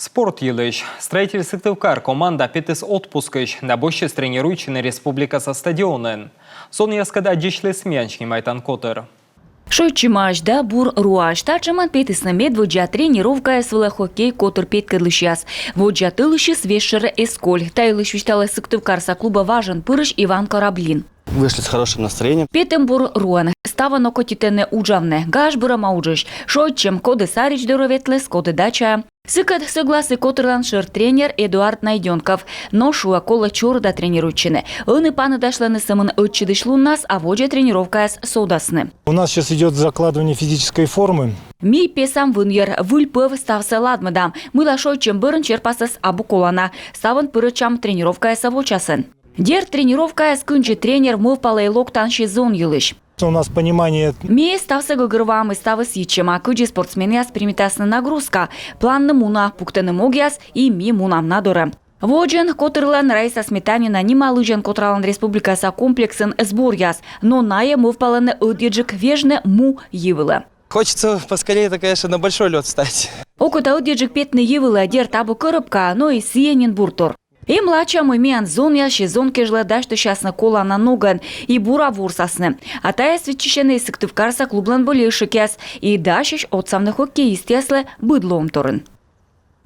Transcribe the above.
Спорт елыш. Строитель Сыктывкар команда петис отпускыш. На боще тренирующий республика со стадионен. Сон яскада дишлы сменчни майтан котер. Шойчимашда бур руашта чаман петисна мед воджа тренировка свела хоккей котер пет кырлышяс. Воджа тылыши свешера эсколь. Тайлыш вистала Сыктывкарса клуба важен пырыш Иван Кораблин. Вышли с хорошим настроением. Петем бур руан. Ставано котитене уджавне. Гаш бура маужиш. Шойчем коды сарич дороветлес, коды дача. Сыкат согласы котерланшер тренер Эдуард Найденков. Но шуа кола чорда тренирующины. Ыны паны дашлены самын отчидыш луннас, а воджа тренировка с содасны. У нас сейчас идет закладывание физической формы. Ми песам выньер вульпыв стався ладмадам. Мыла шойчем бырын черпасас абу колана. Ставан пырычам тренировка савочасын. Дер тренировка скынчи тренер мыв палейлок танши зон елыш. У нас понимание. Ми стався гыгырвам и ставы сичем, а кыджи спортсменяс примитасна нагрузка. Планны муна, пуктыны могяс и ми мунам надоры. Воджен котырлан Раиса Сметанина немалыжен котралан республикаса комплексен сборяс, но нае мыв паланы ыдеджик вежне му евылы. Хочется поскорее, конечно, на большой лед встать. Окута ыдеджик петны евылы дер табу кырыпка, но и сиенин буртор. И младшая мымиан зон яши зон кежла дашты шасна кола на ноган и бура вурсасны. А тая свечищены Сыктывкарса клублан болейши кес и дашиш от самных хоккеист яслы быдлом торын.